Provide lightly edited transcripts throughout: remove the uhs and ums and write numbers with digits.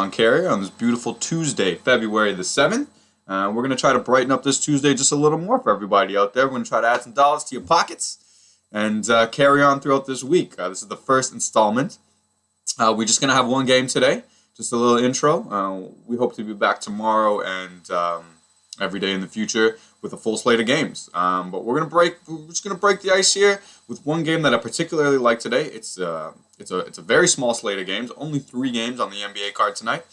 Carrier on this beautiful Tuesday, February the 7th. We're going to try to brighten up this Tuesday just a little more for everybody out there. We're going to try to add some dollars to your pockets and carry on throughout this week. This is the first installment. We're just going to have one game today, just a little intro. We hope to be back tomorrow and every day in the future with a full slate of games. But we're just going to break the ice here with one game that I particularly like today. It's a very small slate of games, only 3 games on the NBA card tonight.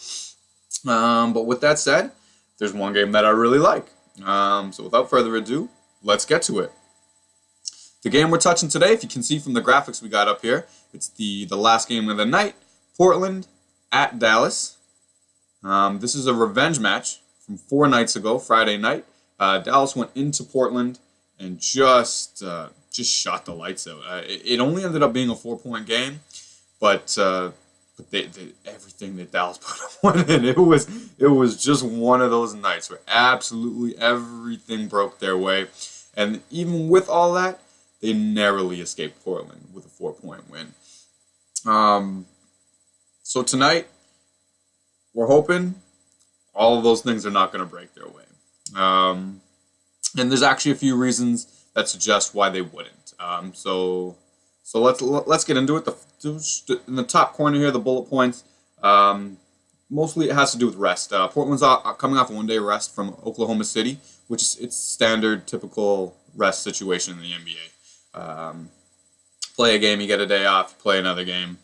But with that said, there's one game that I really like. So without further ado, let's get to it. The game we're touching today, if you can see from the graphics we got up here, it's the last game of the night, Portland at Dallas. This is a revenge match from 4 nights ago, Friday night. Dallas went into Portland and just shot the lights out. It only ended up being a 4-point game, but they everything that Dallas put on it, it was just one of those nights where absolutely everything broke their way, and even with all that, they narrowly escaped Portland with a 4-point win. So tonight, we're hoping all of those things are not going to break their way. And there's actually a few reasons that suggest why they wouldn't. So let's get into it. In the top corner here, the bullet points. Mostly it has to do with rest. Portland's coming off a 1-day rest from Oklahoma City, which is its standard, typical rest situation in the NBA. Play a game, you get a day off. Play another game.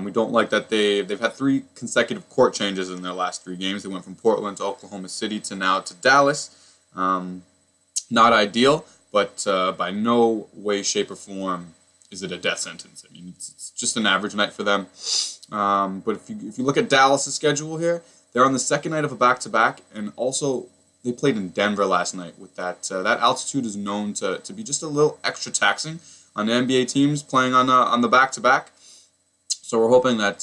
We don't like that they've had 3 consecutive court changes in their last 3 games. They went from Portland to Oklahoma City to now to Dallas. Not ideal, but by no way, shape, or form is it a death sentence. I mean, it's just an average night for them. But if you look at Dallas' schedule here, they're on the second night of a back-to-back, and also they played in Denver last night. With that altitude is known to be just a little extra taxing on the NBA teams playing on the back-to-back. So we're hoping that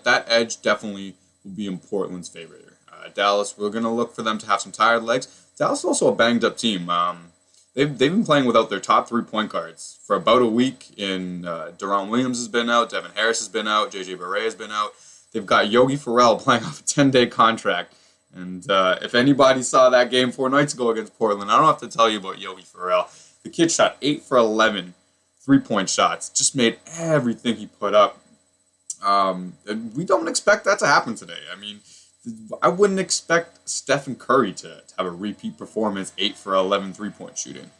that edge definitely will be in Portland's favor here. Dallas, we're going to look for them to have some tired legs. Dallas is also a banged-up team. They've been playing without their top 3 point guards for about a week. Deron Williams has been out, Devin Harris has been out, JJ Barea has been out. They've got Yogi Ferrell playing off a 10-day contract. And if anybody saw that game 4 nights ago against Portland, I don't have to tell you about Yogi Ferrell. The kid shot 8 for 11 3-point shots, just made everything he put up. And we don't expect that to happen today. I mean, I wouldn't expect Stephen Curry to have a repeat performance, 8 for 11 3-point shooting.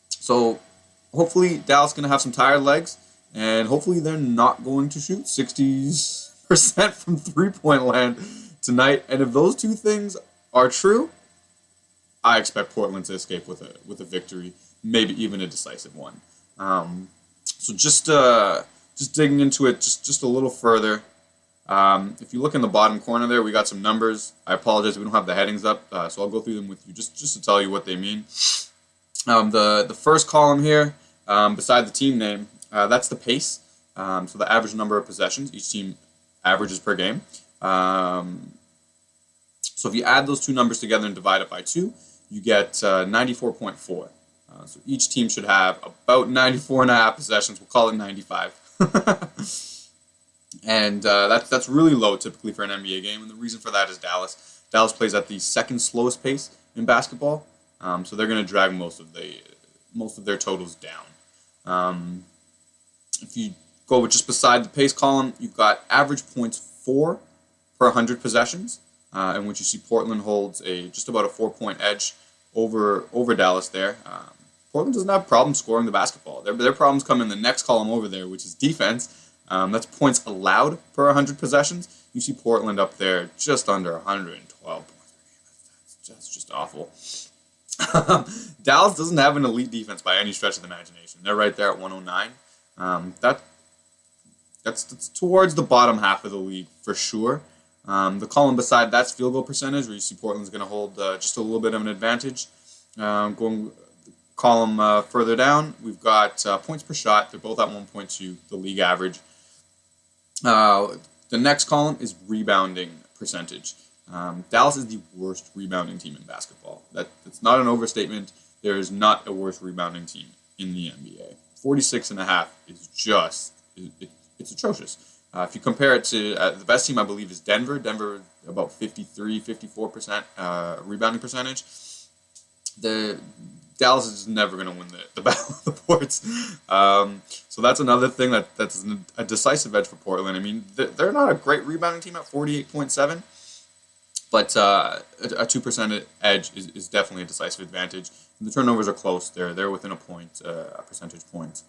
So hopefully Dallas is going to have some tired legs, and hopefully they're not going to shoot 60% from 3-point land tonight. And if those 2 things are true, I expect Portland to escape with a victory, maybe even a decisive one. So just digging into it just a little further. If you look in the bottom corner there, we got some numbers. I apologize, we don't have the headings up, so I'll go through them with you just to tell you what they mean. The first column here, beside the team name, that's the pace. So the average number of possessions each team averages per game. So if you add those 2 numbers together and divide it by 2, you get 94.4. So each team should have about 94.5 possessions. We'll call it 95. And that's really low typically for an NBA game, and the reason for that is Dallas. Dallas plays at the second slowest pace in basketball, so they're going to drag most of their totals down. If you go with just beside the pace column, you've got average points 4 per 100 possessions, in which you see Portland holds just about a 4-point edge over Dallas there. Portland doesn't have problems scoring the basketball. Their problems come in the next column over there, which is defense. That's points allowed per 100 possessions. You see Portland up there just under 112 points per game. That's just awful. Dallas doesn't have an elite defense by any stretch of the imagination. They're right there at 109. That's towards the bottom half of the league for sure. The column beside that's field goal percentage, where you see Portland's going to hold just a little bit of an advantage. Going column further down, we've got points per shot. They're both at 1.2, the league average. The next column is rebounding percentage. Dallas is the worst rebounding team in basketball. That's not an overstatement. There is not a worse rebounding team in the NBA. 46.5 is it's atrocious. If you compare it to the best team, I believe, is Denver. Denver about 54% rebounding percentage. The Dallas is never going to win the battle of the boards. So that's another thing that's a decisive edge for Portland. I mean, they're not a great rebounding team at 48.7, but a 2% edge is definitely a decisive advantage. And the turnovers are close. They're within a percentage point,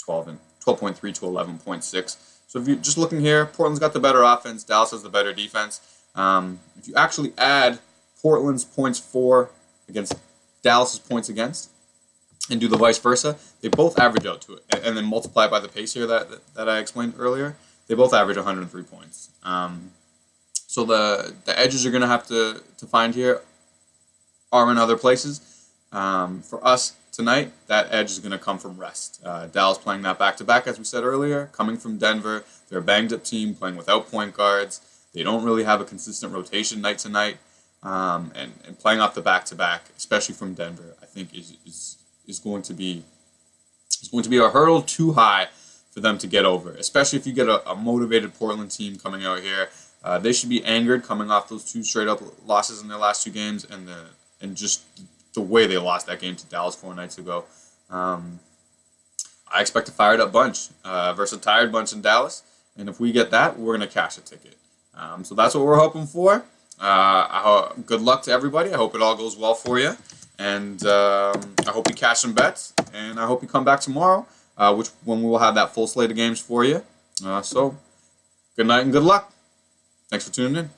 12.3 to 11.6. So if you're just looking here, Portland's got the better offense. Dallas has the better defense. If you actually add Portland's points for against Dallas's points against, and do the vice versa, they both average out to it. And then multiply by the pace here that I explained earlier. They both average 103 points. So the edges you're going to have to find here are in other places. For us tonight, that edge is going to come from rest. Dallas playing that back-to-back, as we said earlier, coming from Denver. They're a banged-up team playing without point guards. They don't really have a consistent rotation night to night. And playing off the back-to-back, especially from Denver, I think is going to be a hurdle too high for them to get over. Especially if you get a motivated Portland team coming out here, they should be angered coming off those 2 straight-up losses in their last 2 games, and just the way they lost that game to Dallas 4 nights ago. I expect a fired-up bunch versus a tired bunch in Dallas, and if we get that, we're going to cash a ticket. So that's what we're hoping for. Good luck to everybody. I hope it all goes well for you. And I hope you cash some bets. And I hope you come back tomorrow, when we will have that full slate of games for you. So good night and good luck. Thanks for tuning in.